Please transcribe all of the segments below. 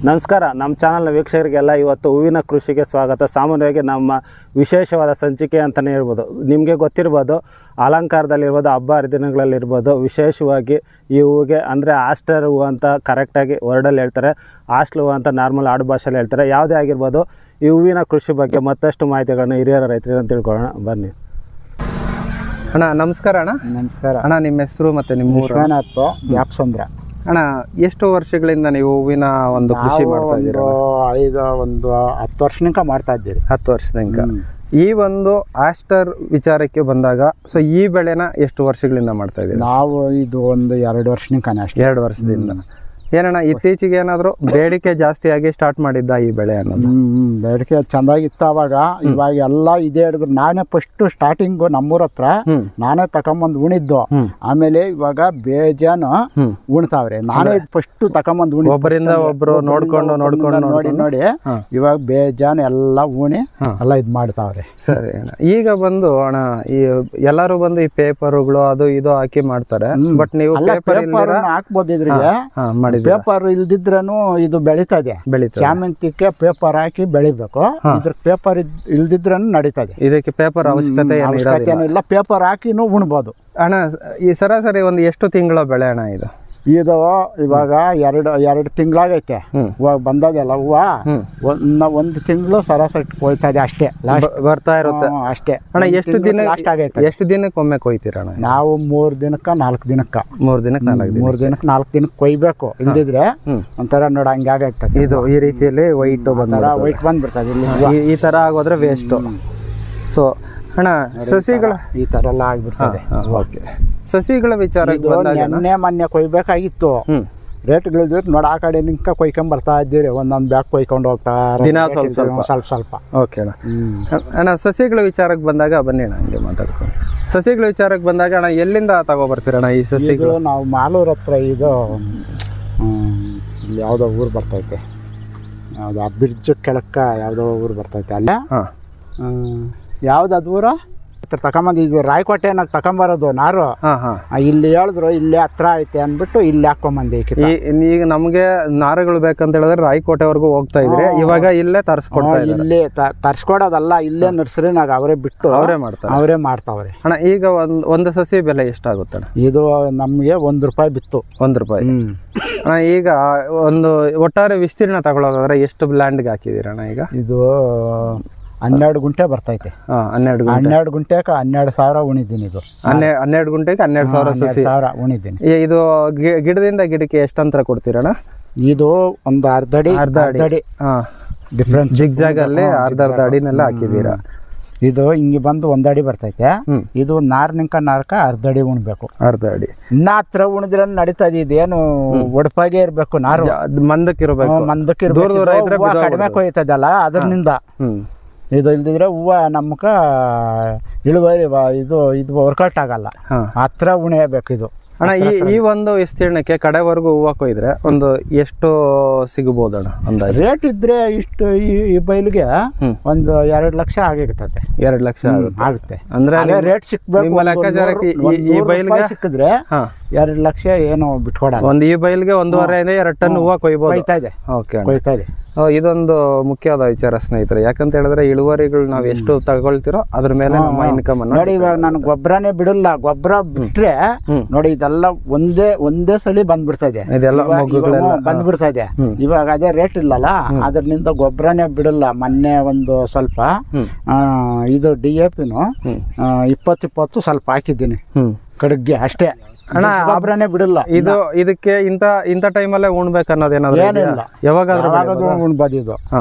ನಮಸ್ಕಾರ, ನಮ್ಮ ಚಾನಲ್ನ ವೀಕ್ಷಕರಿಗೆಲ್ಲ ಇವತ್ತು ಹೂವಿನ ಕೃಷಿಗೆ ಸ್ವಾಗತ. ಸಾಮಾನ್ಯವಾಗಿ ನಮ್ಮ ವಿಶೇಷವಾದ ಸಂಚಿಕೆ ಅಂತಲೇ ಹೇಳ್ಬೋದು. ನಿಮಗೆ ಗೊತ್ತಿರ್ಬೋದು, ಅಲಂಕಾರದಲ್ಲಿರ್ಬೋದು, ಹಬ್ಬ ಹರಿದಿನಗಳಲ್ಲಿರ್ಬೋದು, ವಿಶೇಷವಾಗಿ ಈ ಹೂವಿಗೆ ಅಂದರೆ ಆಸ್ಟರ್ ಹೂವು ಅಂತ ಕರೆಕ್ಟಾಗಿ ವರ್ಡಲ್ಲಿ ಹೇಳ್ತಾರೆ, ಆಸ್ಟ್ಲ್ ಹೂವು ಅಂತ ನಾರ್ಮಲ್ ಆಡು ಭಾಷೆಯಲ್ಲಿ ಹೇಳ್ತಾರೆ. ಯಾವುದೇ ಆಗಿರ್ಬೋದು, ಈ ಹೂವಿನ ಕೃಷಿ ಬಗ್ಗೆ ಮತ್ತಷ್ಟು ಮಾಹಿತಿಗಳನ್ನ ಹಿರಿಯರ ರೈತರಿಂದ ತಿಳ್ಕೊಳ್ಳೋಣ ಬನ್ನಿ. ಅಣ್ಣ ನಮಸ್ಕಾರ. ಅಣ್ಣ ನಮಸ್ಕಾರ ಅಣ್ಣ, ನಿಮ್ಮ ಹೆಸರು ಮತ್ತು ನಿಮ್ಮ ವಿಶ್ವನಾಥ್ ಯಾಪ್ಸಂದ್ರ. ಅಣ್ಣ, ಎಷ್ಟು ವರ್ಷಗಳಿಂದ ನೀವು ಹೂವಿನ ಒಂದು ಕೃಷಿ ಮಾಡ್ತಾ ಇದ್ದೀರಾ? ಒಂದು 10 ವರ್ಷನಿಂದ ಮಾಡ್ತಾ ಇದ್ದೀರಿ. 10 ವರ್ಷದಿಂದ. ಈ ಒಂದು ಆಸ್ಟರ್ ವಿಚಾರಕ್ಕೆ ಬಂದಾಗ, ಸೊ ಈ ಬೆಳೆನ ಎಷ್ಟು ವರ್ಷಗಳಿಂದ ಮಾಡ್ತಾ ಇದ್ದೀರಾ? ನಾವು ಇದು ಒಂದು 2 ವರ್ಷನಿಂದ ಅಷ್ಟೇ. 2 ವರ್ಷದಿಂದ. ಏನಣ್ಣ, ಇತ್ತೀಚೆಗೆ ಏನಾದರೂ ಬೇಡಿಕೆ ಜಾಸ್ತಿ ಆಗಿ ಸ್ಟಾರ್ಟ್ ಮಾಡಿದ್ದ ಈ ಬೆಳೆ ಅನ್ನೋದು? ಬೇಡಿಕೆ ಚೆಂದಾಗಿತ್ತು ಅವಾಗ. ಇವಾಗ ಎಲ್ಲ ಇದೇ ಹಿಡಿದ್ರು. ನಾನೇ ಫಸ್ಟ್ ಸ್ಟಾರ್ಟಿಂಗ್ ನಮ್ಮೂರ ಹತ್ರ ನಾನೇ ತಕೊಂಬಂದು ಉಣಿದ್ದು. ಆಮೇಲೆ ಇವಾಗ ಬೇಜಾನು ಉಣ್ತಾವ್ರೆ. ನಾನೇ ಫಸ್ಟ್ ತಕೊಂಬಂದು ಉಣಿ, ಒಬ್ಬರಿಂದ ಒಬ್ರು ನೋಡ್ಕೊಂಡು ನೋಡಿ ನೋಡಿ ಇವಾಗ ಬೇಜಾನ್ ಎಲ್ಲ ಉಣಿ ಎಲ್ಲ ಇದ್ ಮಾಡ್ತಾವ್ರೆ. ಸರಿ ಅಣ್ಣ. ಈಗ ಬಂದು ಅಣ್ಣ, ಈ ಎಲ್ಲರೂ ಬಂದು ಈ ಪೇಪರ್ಗಳು ಅದು ಇದು ಹಾಕಿ ಮಾಡ್ತಾರೆ. ಬಟ್ ನೀವು ಪೇಪರ್ ಹಾಕ್ಬೋದು ಇದ್ರಿಗೆ. ಪೇಪರ್ ಇಲ್ದಿದ್ರೂ ಇದು ಬೆಳೀತದೆ. ಶಾಮಂತಿಗೆ ಪೇಪರ್ ಹಾಕಿ ಬೆಳಿಬೇಕು. ಇದ್ರ ಪೇಪರ್ ಇಲ್ದಿದ್ರೂ ನಡೀತದೆ. ಇದಕ್ಕೆ ಪೇಪರ್ ಅವಶ್ಯಕತೆ ಇಲ್ಲ. ಪೇಪರ್ ಹಾಕಿನೂ ಉಣ್ಬೋದು. ಅಣ್ಣ, ಈ ಸರಾಸರಿ ಒಂದು ಎಷ್ಟು ತಿಂಗಳ ಬೆಳೆ ಅಣ್ಣ ಇದು? ಇದು ಇವಾಗ 2 ತಿಂಗಳಾಗೈತೆ. ಇವಾಗ ಬಂದದಲ್ಲ ಹೂವು. ಒಂದು ತಿಂಗಳು ಸರಾಸರಿ ಕೊಯ್ತದೆ ಅಷ್ಟೇ. ಬರ್ತಾ ಇರುತ್ತೆ ಅಷ್ಟೇ. ಅಣ್ಣ, ಎಷ್ಟು ದಿನಕ್ಕೆ ಒಮ್ಮೆ ಕೊಯ್ತೀರಣ್ಣ? ನಾವು 3 ದಿನಕ್ಕ 4 ದಿನಕ್ಕ 3 ದಿನಕ್ಕೆ 4 ದಿನಕ್ಕೆ ಕೊಯ್ಬೇಕು. ಇಲ್ದಿದ್ರೆ ಒಂಥರ ನೋಡ ಹಂಗಾಗೈತೆ. ಇದು ಈ ರೀತಿಯಲ್ಲಿ ವೈಟ್ ಬಂದ್ಬಿಡ್ತದೆ. ಈ ತರ ಆಗೋದ್ರೆ ವೇಸ್ಟ್. ಸೊ ಅಣ್ಣ, ಸಸಿಗಳ ಈ ತರ ಎಲ್ಲ ಆಗ್ಬಿಡ್ತದೆ. ಓಕೆ. ಸಸಿಗಳ ವಿಚಾರಕ್ಕೆ ಬಂದಾಗ ಮೊನ್ನೆ ಕೊಯ್ಬೇಕಾಗಿತ್ತು. ರೇಟ್ಗಳಿದ್ರೆ ನೋಡ ಆ ಕಡೆ ನಿಂಕ ಕೊಯ್ಕೊಂಡ್ ಬರ್ತಾ ಇದ್ದೀರಿ. ಒಂದೊಂದು ಬ್ಯಾಗ್ ಕೊಯ್ಕೊಂಡು ಹೋಗ್ತಾ ದಿನ ಸ್ವಲ್ಪ. ಓಕೆ ಅಣ್ಣ. ಅಣ್ಣ, ಸಸಿಗಳ ವಿಚಾರಕ್ಕೆ ಬಂದಾಗ ಬನ್ನಿ ಅಣ್ಣ, ಹಂಗೆ ಮಾತಾಡ್ಕೊಂಡು. ಸಸಿಗಳ ವಿಚಾರಕ್ಕೆ ಬಂದಾಗ ಅಣ್ಣ, ಎಲ್ಲಿಂದ ತಗೋಬರ್ತೀರಣ್ಣ ಈ ಸಸಿಗಳು? ನಾವು ಮಾಲೂರ್ ಹತ್ರ ಇದು ಯಾವುದೋ ಊರು ಬರ್ತೈತೆ, ಯಾವುದೋ ಬ್ರಿಡ್ಜ್ ಕೆಳಕ್ಕ ಯಾವುದೋ ಊರು ಬರ್ತೈತೆ. ಅಲ್ಲ ಯಾವ್ದು ಊರ ತಕೊಂಬಂದು ಇದು ರಾಯಕೋಟೆನಾಗ ತಕೊಂಬರೋದು ನಾರು. ಇಲ್ಲಿ ಹೇಳಿದ್ರು ಇಲ್ಲೇ ಹತ್ರ ಐತೆ ಅಂದ್ಬಿಟ್ಟು ಇಲ್ಲಿ ಹಾಕೊಂಬಂದಿ. ಈಗ ನಮ್ಗೆ ನಾರುಗಳು ಬೇಕಂತ ಹೇಳಿದ್ರೆ ರಾಯಕೋಟೆವರೆಗೂ ಹೋಗ್ತಾ ಇದ್ರೆ, ಇವಾಗ ಇಲ್ಲೇ ತರಿಸ್ಕೊಡ್ತಾ ಇಲ್ಲೇ ತರ್ಸ್ಕೊಡೋದಲ್ಲ, ಇಲ್ಲೇ ನರ್ಸರಿನಾಗ ಅವರೇ ಬಿಟ್ಟು ಅವರೇ ಮಾಡ್ತಾವ್ರೆ. ಅಣ್ಣ, ಈಗ ಒಂದು ಸಸಿ ಬೆಲೆ ಎಷ್ಟಾಗುತ್ತೆ? ಇದು ನಮ್ಗೆ ₹1 ಬಿತ್ತು. ₹1. ಈಗ ಒಂದು ಒಟ್ಟಾರೆ ವಿಸ್ತೀರ್ಣ ತಗೊಳ್ಳೋದಾದ್ರೆ ಎಷ್ಟು ಲ್ಯಾಂಡ್ಗೆ ಹಾಕಿದೀರಣ್ಣ ಈಗ? ಇದು 12 ಗುಂಟೆ ಬರ್ತೈತೆ. 12 ಗುಂಟೆಗೆ 12,000 ಉಣಿದ್ದೀನಿ. ಇದು 12 ಗುಂಟೆಗೆ 12,000 ಉಣಿದ್ದೀನಿ. ಇದು ಗಿಡದಿಂದ ಗಿಡಕ್ಕೆ ಎಷ್ಟು ಅಂತರ ಕೊಡ್ತೀರಣ್ಣ? ಇದು ಒಂದು ಅರ್ಧ ಅಡಿ ಡಿಫ್ರೆನ್ಸ್. ಜಿಗ್ಜಾಗ್ ಅಲ್ಲಿ ಅರ್ಧ ಅಡಿನೆಲ್ಲ ಹಾಕಿದೀರಾ? ಇದು ಹಿಂಗೆ ಬಂದು 1 ಅಡಿ ಬರ್ತೈತೆ. ಇದು ನಾರ್ಕ ಅರ್ಧ ಅಡಿ ಉಣ್ಬೇಕು. ಅರ್ಧ ಅಡಿ ಇನ್ನ ಹತ್ರ ಉಣಿದ್ರೆ ನಡೀತದೆ. ಇದೇನು ಒಡಪಾಗೆ ಇರ್ಬೇಕು, ನಾರು ಮಂದಕ್ಕಿರ್ಬೇಕು. ಕಡಿಮೆ ಕೊಯ್ತದಲ್ಲ ಅದರಿಂದ. ಇದು ಇಲ್ದಿದ್ರೆ ಹೂವು ನಮ್ಕ ಇಳುವರಿ ಇದು ವರ್ಕೌಟ್ ಆಗಲ್ಲ. ಹತ್ರ ಉಣಿಯಬೇಕು ಇದು. ಅಣ್ಣ, ಈ ಒಂದು ವಿಸ್ತೀರ್ಣಕ್ಕೆ ಕಡೆವರೆಗೂ ಹೂವು ಕೊಯ್ದ್ರೆ ಒಂದು ಎಷ್ಟು ಸಿಗಬಹುದು ಅಣ್ಣ ಅಂದಾಜು? ರೇಟ್ ಇದ್ರೆ ಇಷ್ಟು ಈ ಬೈಲಿಗೆ ಒಂದು 2 ಲಕ್ಷ ಆಗಿರ್ತದೆ. 2 ಲಕ್ಷ ಆಗುತ್ತೆ. ಅಂದ್ರೆ ರೇಟ್ ಸಿಕ್ಬೇಕು. ಲೆಕ್ಕಾಚಾರಕ್ಕೆ ಈ ಬೈಲ್ಗೆ ಸಿಕ್ಕಿದ್ರೆ 2 ಲಕ್ಷ ಏನು ಬಿಟ್ಕೊಡಲ್ಲ. ಒಂದು ಈ ಬೈಲ್ಗೆ 1.5-2 ಟನ್ ಹೂವು ಕೊಯ್ತಾ ಇದೆ. ಕೊಯ್ತಾ ಇದೆ. ಇದೊಂದು ಮುಖ್ಯವಾದ ವಿಚಾರ ಸ್ನೇಹಿತರೆ. ಯಾಕಂತ ಹೇಳಿದ್ರೆ ಇಳುವರಿಗಳು ನಾವು ಎಷ್ಟು ತಗೊಳ್ತಿರೋ ಅದ್ರ ಮೇಲೆ ನಮ್ಮ ಇನ್ಕಮ್ ನೋಡಿ. ಇವಾಗ ನಾನು ಗೊಬ್ಬರನೇ ಬಿಡಲ್ಲ. ಗೊಬ್ಬರ ಬಿಟ್ರೆ ನೋಡಿ ಇದೆಲ್ಲ ಒಂದೇ ಸಲ ಬಂದ್ಬಿಡ್ತದೆ. ಬಂದ್ಬಿಡ್ತದೆ. ಇವಾಗ ಅದೇ ರೇಟ್ ಇಲ್ಲಲ್ಲ, ಅದ್ರಿಂದ ಗೊಬ್ಬರನೇ ಬಿಡಲ್ಲ. ಮೊನ್ನೆ ಒಂದು ಸ್ವಲ್ಪ ಇದು DAPನು 20 ಸ್ವಲ್ಪ ಹಾಕಿದ್ದೀನಿ ಕಡೆಗೆ ಅಷ್ಟೇ. ಅಣ್ಣ, ಗೊಬ್ಬರನೇ ಬಿಡಲ್ಲ. ಇದಕ್ಕೆ ಇಂಥ ಟೈಮಲ್ಲೇ ಉಣ್ಬೇಕು ಅನ್ನೋದೇನಾದ್ರು ಏನಿಲ್ಲ. ಯಾವಾಗಾದ್ರೂ ಉಣ್ಬೋದು. ಇದು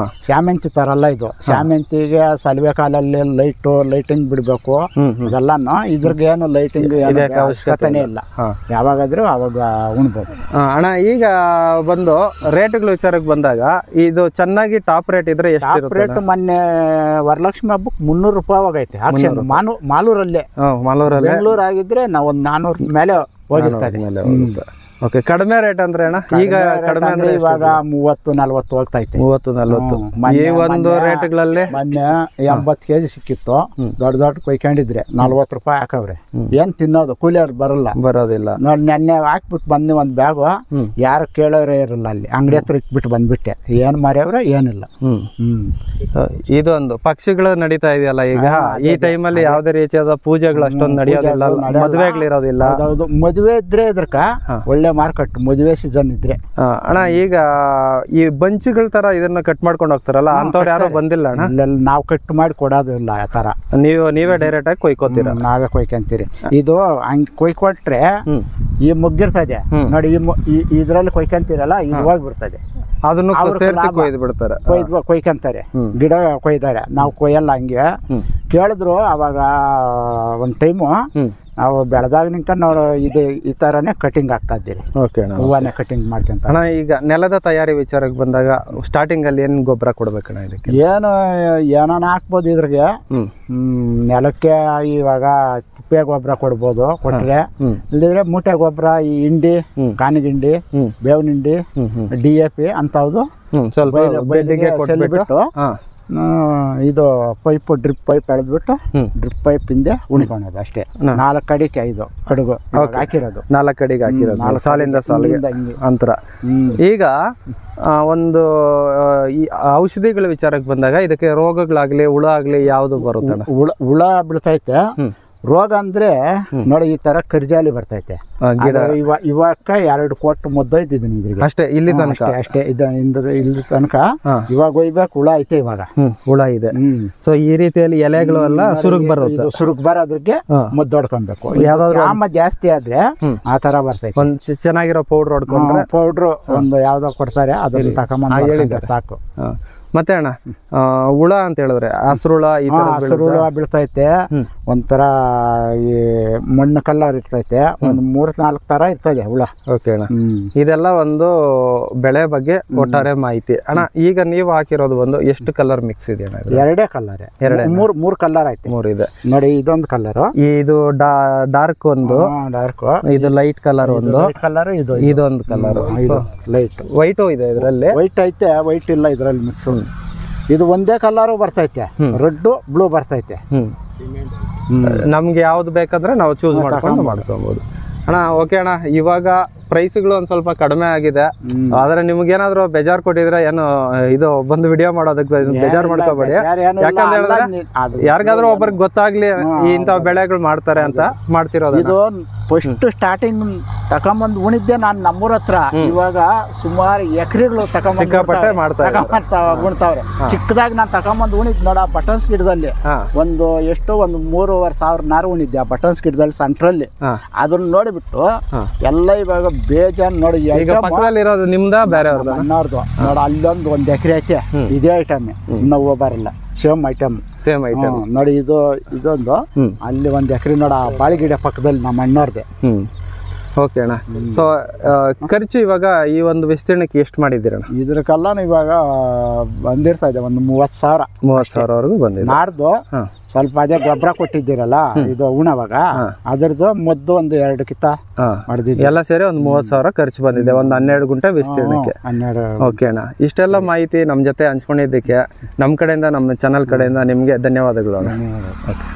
ಶಾಮಂತಿ ತರಲ್ಲ. ಇದು ಶಾಮಂತಿಗೆ ಸಲವೆ ಕಾಲಲ್ಲಿ ಲೈಟಿಂಗ್ ಬಿಡ್ಬೇಕು. ಇದೆಲ್ಲಾನು ಇದ್ರಿಗೆ ಏನು ಲೈಟಿಂಗ್ ಅವಶ್ಯಕತೆನೇ ಇಲ್ಲ. ಯಾವಾಗಾದ್ರೂ ಅವಾಗ ಉಣ್ಬೋದು. ಅಣ್ಣ, ಈಗ ಬಂದು ರೇಟ್ಗಳ ವಿಚಾರಕ್ಕೆ ಬಂದಾಗ ಇದು ಚೆನ್ನಾಗಿ ಟಾಪ್ ರೇಟ್ ಇದ್ರೆ ಎಷ್ಟು ರೇಟ್? ಮೊನ್ನೆ ವರಲಕ್ಷ್ಮಿ ಹಬ್ಬಕ್ಕೆ ₹300 ಆಗೈತೆ. ಮಾಲೂರಲ್ಲೇ. ಬೆಂಗಳೂರು ಆಗಿದ್ರೆ ನಾವು ಒಂದು 400 ಮೇಲೆ ಹೋಗಿರ್ತದೆ. ಓಕೆ, ಕಡಿಮೆ ರೇಟ್ ಅಂದ್ರೆ ಅಣ್ಣ ಈಗ ಕಡಿಮೆ ಅಂದ್ರೆ ಇವಾಗ 30-40 ಹೋಗ್ತಾ ಐತೆ. 30-40 ಈ ಒಂದು ರೇಟ್ಗಳಲ್ಲಿ ಮೊನ್ನೆ 80 kg ಸಿಕ್ಕಿತ್ತು. ದೊಡ್ಡ ಕೊಯ್ಕೊಂಡಿದ್ರೆ 40 ರೂಪಾಯಿ ಹಾಕವ್ರೆ. ಏನ್ ತಿನ್ನೋದು, ಕೂಲಿಯವ್ರು ಬರೋದಿಲ್ಲ ನೋಡಿ. ನೆನ್ನೆ ಹಾಕ್ಬಿಟ್ಟು ಬಂದು ಒಂದ್ ಬ್ಯಾಗು, ಯಾರು ಕೇಳೋರೇ ಇರಲ್ಲ. ಅಲ್ಲಿ ಅಂಗಡಿ ಹತ್ರ ಇಟ್ಬಿಟ್ಟು ಬಂದ್ಬಿಟ್ಟೆ. ಏನ್ ಮಾರ್ಯವ್ರೆ ಏನಿಲ್ಲ. ಇದೊಂದು ಪಕ್ಷಿಗಳು ನಡೀತಾ ಇದೆಯಲ್ಲ ಈಗ, ಈ ಟೈಮಲ್ಲಿ ಯಾವ್ದೇ ರೀತಿಯಾದ ಪೂಜೆಗಳು ಅಷ್ಟೊಂದು ನಡೆಯೋದಿಲ್ಲ, ಮದುವೆಗಳಿರೋದಿಲ್ಲ. ಮದುವೆ ಇದ್ರೆ ಇದ್ರಕ ಒಳ್ಳೆ ಮಾರ್ಕೆಟ್, ಮದುವೆ ಸೀಸನ್ ಇದ್ರೆ. ಅಣ್ಣ ಈಗ ಈ ಬಂಚ್ಗಳ ತರ ಇದನ್ನ ಕಟ್ ಮಾಡ್ಕೊಂಡು ಹೋಗ್ತಾರಲ್ಲ, ಅಂತವ್ರು ಯಾರು ಬಂದಿಲ್ಲ ಅಣ್ಣ? ನಾವು ಕಟ್ ಮಾಡಿ ಕೊಡೋದಿಲ್ಲ ಆ ತರ. ನೀವೇ ಡೈರೆಕ್ಟ್ ಆಗಿ ಕೊಯ್ಕೋತೀರ? ನಾವೇ ಕೊಯ್ಕೊಂತೀರಿ. ಇದು ಹಂಗ್ ಕೊಯ್ಕೊಟ್ರೆ ಈ ಮುಗ್ಗಿರ್ತದೆ ನೋಡಿ, ಇದ್ರಲ್ಲಿ ಕೊಯ್ಕೊಂತೀರಲ್ಲ, ಇದು ಹೋಗ್ಬಿಡ್ತದೆ. ಅದನ್ನು ಸೇರಿಸಿ ಕೊಯ್ದು ಬಿಡ್ತಾರೆ, ಕೊಯ್ಕೊಂತಾರೆ. ಗಿಡ ಕೊಯ್ದಾರೆ, ನಾವು ಕೊಯ್ಯಲ್ಲ. ಹಂಗೆ ಕೇಳಿದ್ರು ಅವಾಗ ಒಂದ್ ಟೈಮು ನಾವು ಬೆಳೆದಾಗ ನಿಂಕ ನಾವು ಇದು ಈ ತರನೇ ಕಟಿಂಗ್ ಆಗ್ತಾ ಇದ್ದೀರಿ. ಹೂವನ್ನೇ ಕಟಿಂಗ್ ಮಾಡ್ಕೊಂತ. ಅಣ್ಣ ಈಗ ನೆಲದ ತಯಾರಿ ವಿಚಾರಕ್ಕೆ ಬಂದಾಗ ಸ್ಟಾರ್ಟಿಂಗ್ ಅಲ್ಲಿ ಏನ್ ಗೊಬ್ಬರ ಕೊಡ್ಬೇಕಣ್ಣ ಇದಕ್ಕೆ? ಏನಾನ ಹಾಕ್ಬೋದು ಇದ್ರಿಗೆ. ನೆಲಕ್ಕೆ ಇವಾಗ ತಿಪ್ಪೆ ಗೊಬ್ಬರ ಕೊಡ್ಬೋದು, ಕೊಟ್ರೆ. ಇಲ್ಲಿದ್ರೆ ಮೂಟೆ ಗೊಬ್ಬರ, ಈ ಹಿಂಡಿ, ಕಾನಿಗಿಂಡಿ, ಬೇವಿನ ಹಿಂಡಿ, DAP ಅಂತವ್ದು ಸ್ವಲ್ಪ ಬಿಟ್ಟು ಇದು ಪೈಪ್, ಡ್ರಿಪ್ ಪೈಪ್ ಎಳೆದ್ಬಿಟ್ಟು ಡ್ರಿಪ್ ಪೈಪ್ ಹಿಂದೆ ಉಣಿಕೊಳ್ಳೋದು ಅಷ್ಟೇ. 4 ಅಡಿಗೆ 5 ಕಡುಗು ಹಾಕಿರೋದು. 4 ಅಡಿಗೆ ಹಾಕಿರೋದು, ಸಾಲಿಂದ ಸಾಲಿಗೆ ಅಂತರ. ಈಗ ಒಂದು ಈ ಔಷಧಿಗಳ ವಿಚಾರಕ್ಕೆ ಬಂದಾಗ ಇದಕ್ಕೆ ರೋಗಗಳಾಗ್ಲಿ ಹುಳ ಆಗ್ಲಿ ಯಾವ್ದು ಬರುತ್ತೆ? ಹುಳ ಬಿಡ್ತೈತೆ. ರೋಗ ಅಂದ್ರೆ ನೋಡಿ, ಈ ತರ ಕರ್ಜಾಲಿ ಬರ್ತೈತೆ. ಇವಕ್ಕ 2 ಕೋಟ್ ಮುದ್ದೈತಿದ್ದೀನಿ ಇದ್ರಿಗೆ ಅಷ್ಟೇ. ಇಲ್ಲಿ ತನಕ ಅಷ್ಟೇ. ಇಲ್ಲಿ ತನಕ ಇವಾಗ ಒಯ್ಬೇಕು. ಹುಳ ಐತೆ, ಇವಾಗ ಹುಳ ಇದೆ. ಸೊ ಈ ರೀತಿಯಲ್ಲಿ ಎಲೆಗಳು ಎಲ್ಲ ಸುರುಗ್ ಬರೋದಕ್ಕೆ ಮುದ್ದು ಹೊಡ್ಕೊಬೇಕು. ಯಾವ್ದಾದ್ರು ಆಮ ಜಾಸ್ತಿ ಆದ್ರೆ ಆ ತರ ಬರ್ತೈತೆ. ಒಂದ್ ಚೆನ್ನಾಗಿರೋ ಪೌಡರ್ ಹೊಡ್ಕೊಂಡ್ರೆ, ಪೌಡ್ರು ಒಂದು ಯಾವ್ದೋ ಕೊಡ್ತಾರೆ, ಅದನ್ನ ತಕೊಂಬಂದ್ ಸಾಕು. ಮತ್ತೆ ಅಣ್ಣ ಹುಳ ಅಂತ ಹೇಳಿದ್ರೆ ಹಸ್ರುಳ, ಈ ತರ ಹಸ್ರುಳ ಬೀಳ್ತೈತೆ. ಒಂಥರ ಈ ಮಣ್ಣು ಕಲ್ಲರ್ ಇರ್ತೈತೆ. ಒಂದು 3-4 ತರ ಇರ್ತದೆ ಹುಳ. ಓಕೆ ಅಣ್ಣ, ಇದೆಲ್ಲ ಒಂದು ಬೆಳೆ ಬಗ್ಗೆ ಒಟ್ಟಾರೆ ಮಾಹಿತಿ. ಅಣ್ಣ ಈಗ ನೀವು ಹಾಕಿರೋದು ಒಂದು ಎಷ್ಟು ಕಲರ್ ಮಿಕ್ಸ್ ಇದೆ ಅಣ್ಣ? 2 ಕಲರ್. 3 ಕಲರ್ ಐತೆ. 3 ಇದೆ ನೋಡಿ. ಇದೊಂದು ಕಲರ್, ಇದು ಡಾರ್ಕ್ ಒಂದು, ಡಾರ್ಕ್ ಇದು ಲೈಟ್ ಕಲರ್ ಒಂದು ಕಲರ್, ಇದೊಂದು ಕಲರ್ ಲೈಟ್. ವೈಟ್ ಇದೆ ಇದರಲ್ಲಿ, ವೈಟ್ ಐತೆ, ವೈಟ್ ಇಲ್ಲ ಇದ್ರಲ್ಲಿ ಮಿಕ್ಸ್. ಇದು ಒಂದೇ ಕಲರ್ ಬರ್ತೈತೆ, ರೆಡ್ ಬ್ಲೂ ಬರ್ತೈತೆ. ನಮ್ಗೆ ಯಾವ್ದು ಬೇಕಂದ್ರೆ ನಾವು ಚೂಸ್ ಮಾಡ್ಕೊಬಹುದು ಅಣ್ಣ. ಓಕೆ ಅಣ್ಣ, ಇವಾಗ ಪ್ರೈಸ್ಗಳು ಒಂದ್ ಸ್ವಲ್ಪ ಕಡಿಮೆ ಆಗಿದೆ. ಆದ್ರೆ ನಿಮ್ಗೇನಾದ್ರು ಬೇಜಾರ್ ಕೊಟ್ಟಿದ್ರೆ ಏನು ಇದು ಬಂದು ವಿಡಿಯೋ ಮಾಡೋದಕ್ಕೆ ಬೇಜಾರ್ ಮಾಡ್ಕೋಬೇಡಿ. ಯಾಕಂತ ಹೇಳಿದ್ರೆ ಯಾರಿಗಾದ್ರೂ ಒಬ್ಬರಿಗೆ ಗೊತ್ತಾಗ್ಲಿ ಇಂಥ ಬೆಳೆಗಳು ಮಾಡ್ತಾರೆ ಅಂತ ಮಾಡ್ತಿರೋದು. ಇದು ಫಸ್ಟ್ ಸ್ಟಾರ್ಟಿಂಗ್ ತಕೊಂಬಂದ್ ಉಣಿದ್ದೆ ನಾನು ನಮ್ಮೂರ ಹತ್ರ. ಇವಾಗ ಸುಮಾರು ಎಕರೆಗಳು ಸಿಕ್ಕಾಪಟ್ಟೆ ಮಾಡ್ತಾರೆ, ಉಣ್ತಾವ್ರೆ. ಚಿಕ್ಕದಾಗಿ ನಾನು ತಕೊಂಬಂದ್ ಉಣಿದ್ ನೋಡ, ಬಟನ್ಸ್ ಗಿಡದಲ್ಲಿ ಒಂದು 3,500 ನಾರು ಉಣಿದ್ದೆ ಆ ಬಟನ್ಸ್ ಗಿಡದಲ್ಲಿ ಸೆಂಟ್ರಲ್ಲಿ. ಅದನ್ನ ನೋಡಿಬಿಟ್ಟು ಎಲ್ಲ ಇವಾಗ ಬೇಜಾನ್ ನೋಡಿ. ಇರೋದು ನಿಮ್ದ ಬೇರೆ ಅಣ್ಣವ್ರದ್ದು ನೋಡ, ಅಲ್ಲೊಂದು 1 ಎಕರೆ ಐತೆ. ಇದೇ ಐಟಮ್ ಇನ್ನು ಬರಲ್ಲ, ಸೇಮ್ ಐಟಮ್ ನೋಡಿ. ಇದೊಂದು ಅಲ್ಲಿ 1 ಎಕರೆ ನೋಡ, ಬಾಳಿಗಿಡ ಪಕ್ಕದಲ್ಲಿ ನಮ್ಮ ಅಣ್ಣವ್ರದೆ. ಓಕೆ ಅಣ್ಣ. ಸೊ ಖರ್ಚು ಇವಾಗ ಈ ಒಂದು ವಿಸ್ತೀರ್ಣಕ್ಕೆ ಎಷ್ಟು ಮಾಡಿದ್ದೀರಣ್ಣ? ಇದ್ರಕ್ಕೆಲ್ಲ ಇವಾಗ ಬಂದಿರ್ತಾ ಇದೆ ಒಂದು 30,000 ಬಂದಿದೆ. ನಾರ್ದು ಸ್ವಲ್ಪ ಅದೇ ಗೊಬ್ಬರ ಕೊಟ್ಟಿದ್ದೀರಲ್ಲ, ಇದು ಉಣವಾಗ ಅದ್ರದ್ದು ಮದ್ದು ಒಂದು 2 ಕಿತ್ತ ಮಾಡಿದ್ವಿ. ಎಲ್ಲ ಸೇರಿ ಒಂದು 30,000 ಖರ್ಚು ಬಂದಿದೆ, ಒಂದು 12 ಗುಂಟೆ ವಿಸ್ತೀರ್ಣಕ್ಕೆ. ಓಕೆ ಅಣ್ಣ, ಇಷ್ಟೆಲ್ಲ ಮಾಹಿತಿ ನಮ್ಮ ಜೊತೆ ಹಂಚ್ಕೊಂಡಿದ್ದಕ್ಕೆ ನಮ್ಮ ಕಡೆಯಿಂದ, ನಮ್ಮ ಚಾನಲ್ ಕಡೆಯಿಂದ ನಿಮ್ಗೆ ಧನ್ಯವಾದಗಳು ಅಣ್ಣ. ಓಕೆ.